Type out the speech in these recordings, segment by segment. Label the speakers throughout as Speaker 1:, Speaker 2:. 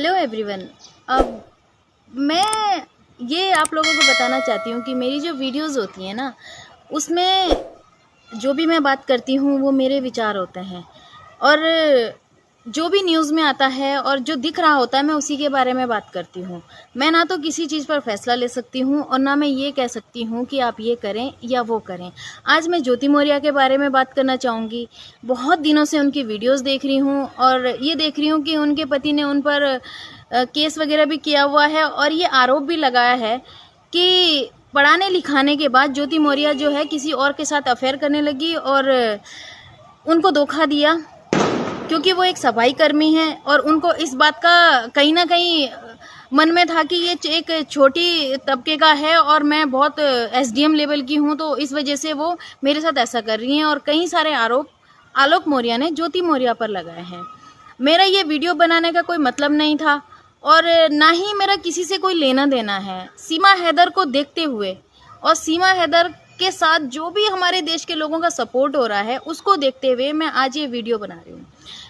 Speaker 1: Hello everyone. अब मैं ये आप लोगों को बताना चाहती हूँ कि मेरी जो वीडियोस होती हैं ना, उसमें जो भी मैं बात करती हूँ वो मेरे विचार होते हैं, और जो भी न्यूज़ में आता है और जो दिख रहा होता है मैं उसी के बारे में बात करती हूँ। मैं ना तो किसी चीज़ पर फैसला ले सकती हूँ और ना मैं ये कह सकती हूँ कि आप ये करें या वो करें। आज मैं ज्योति मौर्य के बारे में बात करना चाहूँगी। बहुत दिनों से उनकी वीडियोस देख रही हूँ और ये देख रही हूँ कि उनके पति ने उन पर केस वगैरह भी किया हुआ है, और ये आरोप भी लगाया है कि पढ़ाने लिखाने के बाद ज्योति मौर्य जो है किसी और के साथ अफेयर करने लगी और उनको धोखा दिया, क्योंकि वो एक सफाई कर्मी है और उनको इस बात का कहीं ना कहीं मन में था कि ये एक छोटी तबके का है और मैं बहुत एसडीएम लेवल की हूँ, तो इस वजह से वो मेरे साथ ऐसा कर रही हैं। और कई सारे आरोप आलोक मौर्य ने ज्योति मौर्य पर लगाए हैं। मेरा ये वीडियो बनाने का कोई मतलब नहीं था और ना ही मेरा किसी से कोई लेना देना है। सीमा हैदर को देखते हुए और सीमा हैदर के साथ जो भी हमारे देश के लोगों का सपोर्ट हो रहा है उसको देखते हुए मैं आज ये वीडियो बना रही हूँ।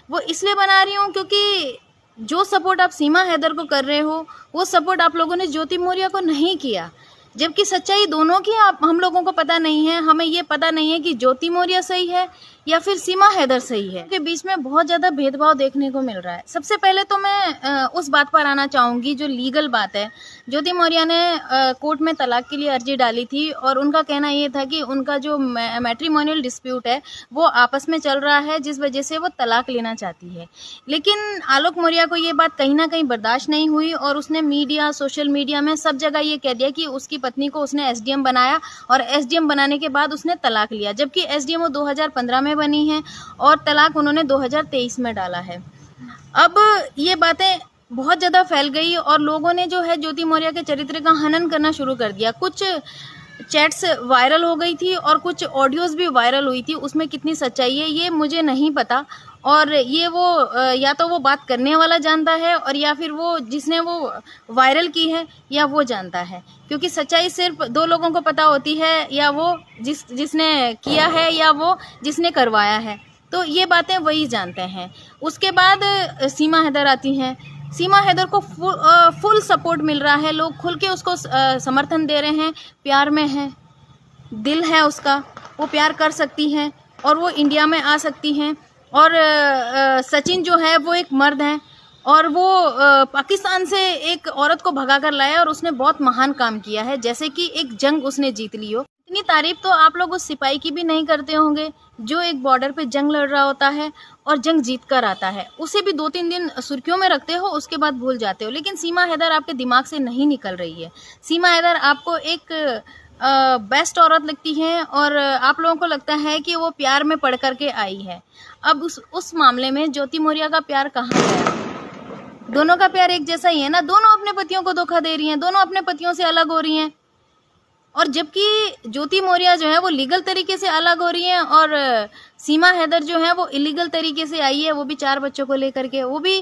Speaker 1: वो इसलिए बना रही हूँ क्योंकि जो सपोर्ट आप सीमा हैदर को कर रहे हो वो सपोर्ट आप लोगों ने ज्योति मौर्य को नहीं किया, जबकि सच्चाई दोनों की हम लोगों को पता नहीं है। हमें ये पता नहीं है कि ज्योति मौर्य सही है या फिर सीमा हैदर सही है। के बीच में बहुत ज़्यादा भेदभाव देखने को मिल रहा है। सबसे पहले तो मैं उस बात पर आना चाहूँगी जो लीगल बात है। ज्योति मौर्य ने कोर्ट में तलाक के लिए अर्जी डाली थी और उनका कहना ये था कि उनका जो मैट्रिमोनियल डिस्प्यूट है वो आपस में चल रहा है, जिस वजह से वो तलाक लेना चाहती है। लेकिन आलोक मौर्य को ये बात कहीं ना कहीं बर्दाश्त नहीं हुई और उसने मीडिया, सोशल मीडिया में सब जगह ये कह दिया कि उसकी पत्नी को उसने एसडीएम बनाया और एसडीएम बनाने के बाद उसने तलाक लिया, जबकि एसडीएम वो 2015 में बनी है और तलाक उन्होंने 2023 में डाला है। अब ये बातें बहुत ज़्यादा फैल गई और लोगों ने जो है ज्योति मौर्य के चरित्र का हनन करना शुरू कर दिया। कुछ चैट्स वायरल हो गई थी और कुछ ऑडियोज़ भी वायरल हुई थी। उसमें कितनी सच्चाई है ये मुझे नहीं पता, और ये वो या तो वो बात करने वाला जानता है और या फिर वो जिसने वो वायरल की है या वो जानता है, क्योंकि सच्चाई सिर्फ दो लोगों को पता होती है, या वो जिसने किया है या वो जिसने करवाया है। तो ये बातें वही जानते हैं। उसके बाद सीमा हैदर आती हैं। सीमा हैदर को फुल सपोर्ट मिल रहा है, लोग खुल के उसको समर्थन दे रहे हैं, प्यार में है, दिल है उसका, वो प्यार कर सकती हैं और वो इंडिया में आ सकती हैं। और सचिन जो है वो एक मर्द है और वो पाकिस्तान से एक औरत को भगा कर लाया और उसने बहुत महान काम किया है, जैसे कि एक जंग उसने जीत ली हो। इतनी तारीफ तो आप लोग उस सिपाही की भी नहीं करते होंगे जो एक बॉर्डर पे जंग लड़ रहा होता है और जंग जीत कर आता है। उसे भी 2-3 दिन सुर्खियों में रखते हो, उसके बाद भूल जाते हो। लेकिन सीमा हैदर आपके दिमाग से नहीं निकल रही है। सीमा हैदर आपको एक बेस्ट औरत लगती है और आप लोगों को लगता है कि वो प्यार में पड़ करके आई है। अब उस मामले में ज्योति मौर्य का प्यार कहाँ गया? दोनों का प्यार एक जैसा ही है ना। दोनों अपने पतियों को धोखा दे रही हैं, दोनों अपने पतियों से अलग हो रही हैं, और जबकि ज्योति मौर्य जो है वो लीगल तरीके से अलग हो रही हैं और सीमा हैदर जो है वो इलीगल तरीके से आई है, वो भी 4 बच्चों को लेकर के, वो भी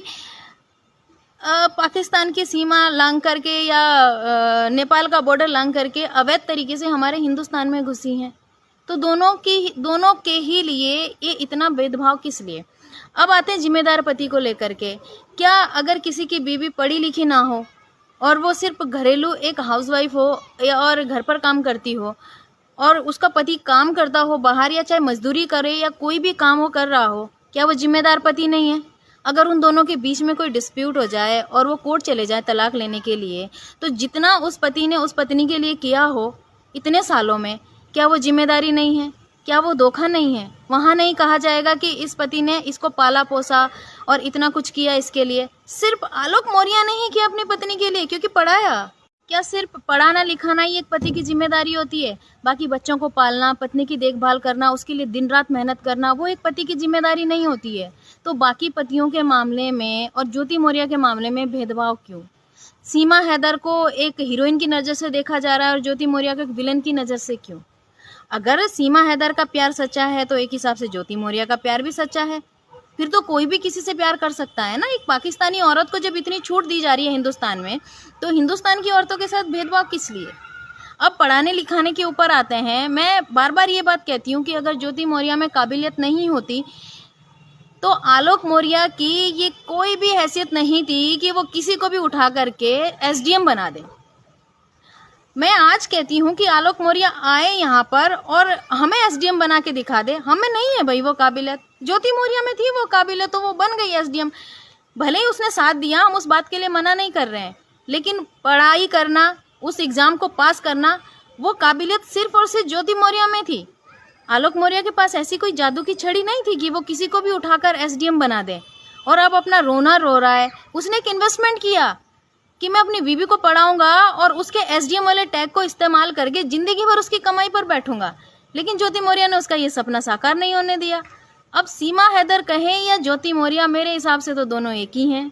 Speaker 1: पाकिस्तान की सीमा लांघ करके या नेपाल का बॉर्डर लांघ करके अवैध तरीके से हमारे हिंदुस्तान में घुसी हैं। तो दोनों के ही लिए ये इतना भेदभाव किस लिए? अब आते हैं जिम्मेदार पति को लेकर के। क्या अगर किसी की बीवी पढ़ी लिखी ना हो और वो सिर्फ घरेलू एक हाउसवाइफ हो और घर पर काम करती हो और उसका पति काम करता हो बाहर, या चाहे मजदूरी करे या कोई भी काम वो कर रहा हो, क्या वो जिम्मेदार पति नहीं है? अगर उन दोनों के बीच में कोई डिस्प्यूट हो जाए और वो कोर्ट चले जाए तलाक लेने के लिए, तो जितना उस पति ने उस पत्नी के लिए किया हो इतने सालों में, क्या वो जिम्मेदारी नहीं है? क्या वो धोखा नहीं है? वहाँ नहीं कहा जाएगा कि इस पति ने इसको पाला पोसा और इतना कुछ किया इसके लिए। सिर्फ आलोक मौर्य ने ही किया अपनी पत्नी के लिए, क्योंकि पढ़ाया। क्या सिर्फ पढ़ाना लिखाना ही एक पति की जिम्मेदारी होती है? बाकी बच्चों को पालना, पत्नी की देखभाल करना, उसके लिए दिन रात मेहनत करना, वो एक पति की जिम्मेदारी नहीं होती है? तो बाकी पतियों के मामले में और ज्योति मौर्य के मामले में भेदभाव क्यों? सीमा हैदर को एक हीरोइन की नज़र से देखा जा रहा है और ज्योति मौर्य को एक विलन की नज़र से क्यों? अगर सीमा हैदर का प्यार सच्चा है तो एक हिसाब से ज्योति मौर्य का प्यार भी सच्चा है। फिर तो कोई भी किसी से प्यार कर सकता है ना। एक पाकिस्तानी औरत को जब इतनी छूट दी जा रही है हिंदुस्तान में, तो हिंदुस्तान की औरतों के साथ भेदभाव किस लिए? अब पढ़ाने लिखाने के ऊपर आते हैं। मैं बार बार ये बात कहती हूँ कि अगर ज्योति मौर्य में काबिलियत नहीं होती तो आलोक मौर्य की ये कोई भी हैसियत नहीं थी कि वो किसी को भी उठा करके एसडीएम बना दे। मैं आज कहती हूँ कि आलोक मौर्य आए यहाँ पर और हमें एसडीएम बना के दिखा दे। हमें नहीं है भाई वो काबिलियत, ज्योति मौर्य में थी वो काबिलियत, तो वो बन गई एसडीएम। भले ही उसने साथ दिया, हम उस बात के लिए मना नहीं कर रहे हैं, लेकिन पढ़ाई करना, उस एग्जाम को पास करना, वो काबिलियत सिर्फ और सिर्फ ज्योति मौर्य में थी। आलोक मौर्य के पास ऐसी कोई जादू की छड़ी नहीं थी कि वो किसी को भी उठाकर एसडीएम बना दे। और अब अपना रोना रो रहा है। उसने एक इन्वेस्टमेंट किया कि मैं अपनी बीवी को पढ़ाऊंगा और उसके एसडीएम वाले टैग को इस्तेमाल करके जिंदगी भर उसकी कमाई पर बैठूंगा। लेकिन ज्योति मौर्य ने उसका ये सपना साकार नहीं होने दिया। अब सीमा हैदर कहें या ज्योति मौर्य, मेरे हिसाब से तो दोनों एक ही हैं।